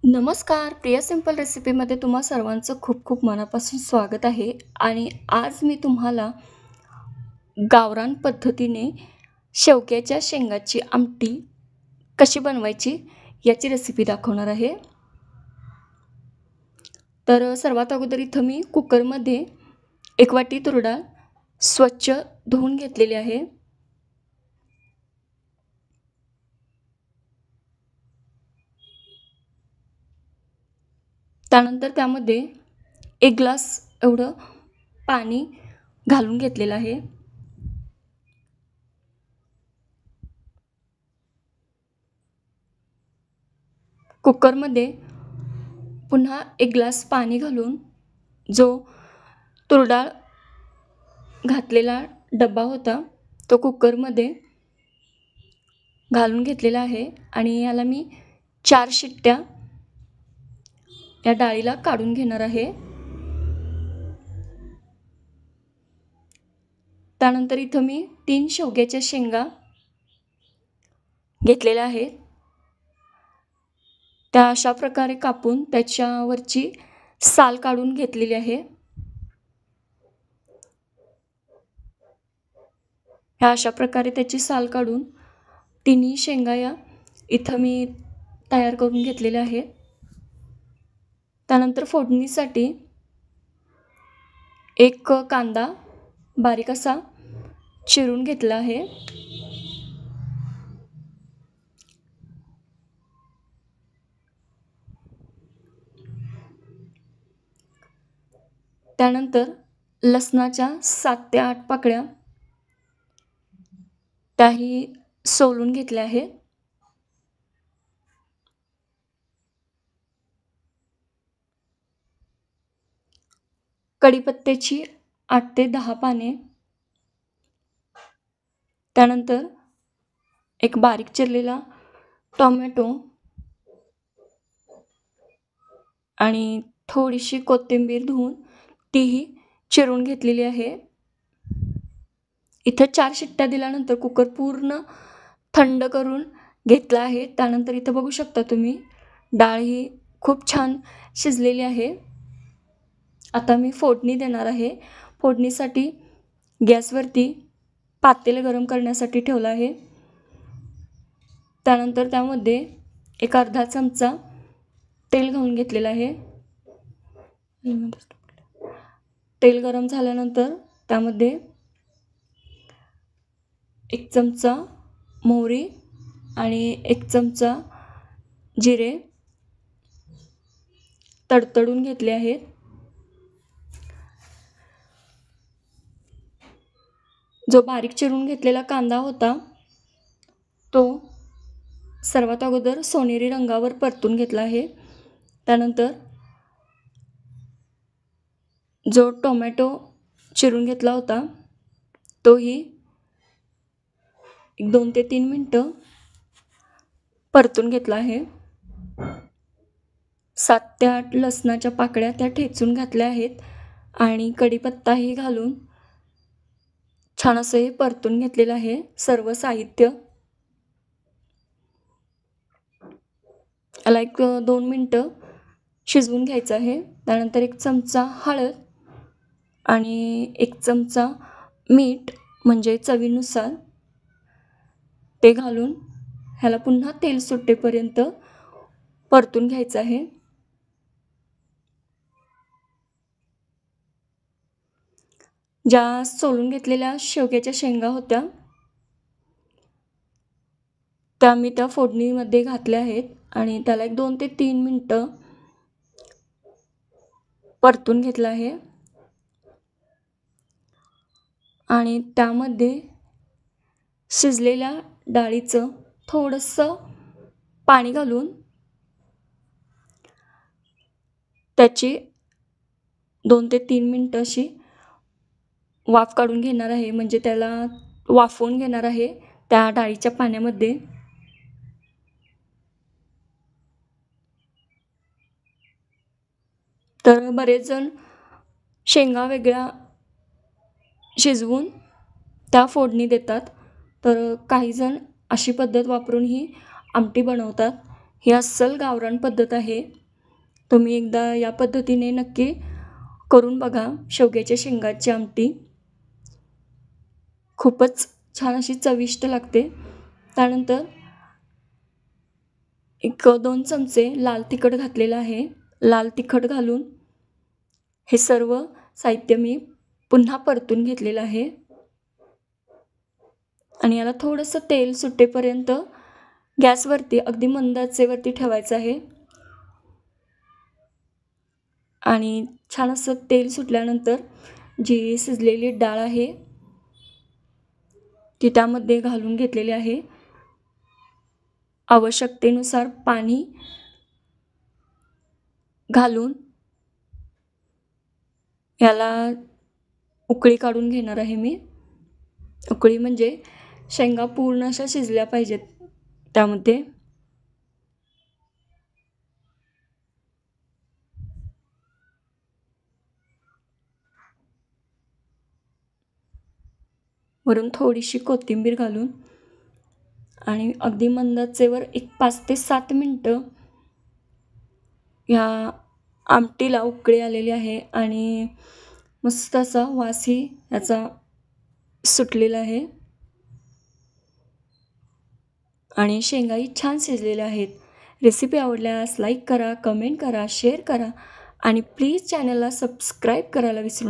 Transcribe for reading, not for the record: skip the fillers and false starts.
नमस्कार. प्रिया सिंपल रेसिपीमध्ये तुम्हा सर्वांचं खूप खूप मनापासून स्वागत आहे. आणि आज मी तुम्हाला गावरान पद्धतीने शेवग्याच्या शेंगाची आमटी कशी बनवायची याची रेसिपी दाखवणार आहे. तर सर्वात अगोदर इथं मी कुकरमध्ये 1 वाटी तूर डाळ स्वच्छ धुवून घेतलेली आहे. त्यानंतर त्यामध्ये 1 ग्लास एवढं पाणी घालून घेतलेलं आहे. कुकरमध्ये पुन्हा 1 ग्लास पाणी घालून जो तूर डाळ घातलेला डब्बा होता तो कुकरमध्ये घालून घेतलेला आहे आणि याला मी 4 शिट्ट्या या डाळीला काढून घेणार आहे. त्यानंतर इथं मी 3 शेवग्याच्या शेंगा घेतलेल्या आहेत. त्या अशा प्रकारे कापून त्याच्यावरची साल काढून घेतलेली आहे. ह्या अशा प्रकारे त्याची साल काढून तिन्ही शेंगा या इथं मी तयार करून घेतलेल्या आहेत. त्यानंतर फोडणीसाठी 1 कांदा बारीक असा चिरून घेतला आहे. त्यानंतर लसणाच्या 7 ते 8 पाकळ्या त्याही सोलून घेतल्या आहेत. कढीपत्त्याची 8 ते 10 पाने. त्यानंतर एक बारीक चिरलेला टोमॅटो आणि थोडीशी कोथिंबीर धुवून तीही चिरून घेतलेली आहे. इथं 4 शिट्ट्या दिल्यानंतर कुकर पूर्ण थंड करून घेतला आहे. त्यानंतर इथं बघू शकता तुम्ही डाळ ही खूप छान शिजलेली आहे. आता मी फोडणी देणार आहे. फोडणीसाठी गॅसवरती पातेलं गरम करण्यासाठी ठेवलं आहे. त्यानंतर त्यामध्ये एक अर्धा चमचा तेल घालून घेतलेलं आहे. तेल गरम झाल्यानंतर त्यामध्ये 1 चमचा मोहरी आणि 1 चमचा जिरे तडतडून घेतले आहेत. जो बारीक चिरून घेतलेला कांदा होता तो सर्वात अगोदर सोनेरी रंगावर परतून घेतला आहे. त्यानंतर जो टोमॅटो चिरून घेतला होता तोही 2 ते 3 मिनिटं परतून घेतला आहे. 7 ते 8 लसणाच्या पाकळ्या त्या ठेचून घातल्या आहेत आणि कढीपत्ताही घालून छान असं हे परतून घेतलेलं आहे सर्व साहित्य. याला 1-2 मिनिटं शिजवून घ्यायचं आहे. त्यानंतर 1 चमचा हळद आणि 1 चमचा मीठ म्हणजे चवीनुसार ते घालून ह्याला पुन्हा तेल सुटेपर्यंत परतून घ्यायचं आहे. ज्या सोलून घेतलेल्या शेवग्याच्या शेंगा होत्या त्या मी त्या फोडणीमध्ये घातल्या आहेत आणि त्याला 2 ते 3 मिनिटं परतून घेतलं आहे. आणि त्यामध्ये शिजलेल्या डाळीचं थोडंसं पाणी घालून त्याची 2 ते 3 मिनिटं अशी वाफ काढून घेणार आहे. म्हणजे त्याला वाफवून घेणार आहे त्या डाळीच्या पाण्यामध्ये. तर बरेच जण शेंगा वेगळ्या शिजवून त्या फोडणी देतात. तर काही जण अशी पद्धत वापरून ही आमटी बनवतात. ही अस्सल गावरान पद्धत आहे. तुम्ही एकदा या पद्धतीने नक्की करून बघा शेवग्याच्या शेंगाची आमटी. खूपच छान अशी चविष्ट लागते. त्यानंतर एक 2 चमचे लाल तिखट घातलेलं आहे. लाल तिखट घालून हे सर्व साहित्य मी पुन्हा परतून घेतलेलं आहे आणि याला थोडंसं तेल सुटेपर्यंत गॅसवरती अगदी मंद आचेवरती ठेवायचं आहे आणि छान असं तेल सुटल्यानंतर जी शिजलेली डाळ आहे ती त्यामध्ये घालून घेतलेली आहे. आवश्यकतेनुसार पाणी घालून याला उकळी काढून घेणार आहे मी. उकळी म्हणजे शेंगा पूर्ण अशा शिजल्या पाहिजेत त्यामध्ये. वरून थोडीशी कोथिंबीर घालून आणि अगदी मंद आचेवर एक 5 ते 7 मिनटं ह्या आमटीला उकळी आलेली आहे आणि मस्त असा वासही याचा सुटलेला आहे आणि शेंगाही छान शिजलेल्या आहेत. रेसिपी आवडल्यास लाईक करा, कमेंट करा, शेअर करा आणि प्लीज चॅनलला सबस्क्राईब करायला विसरू नका.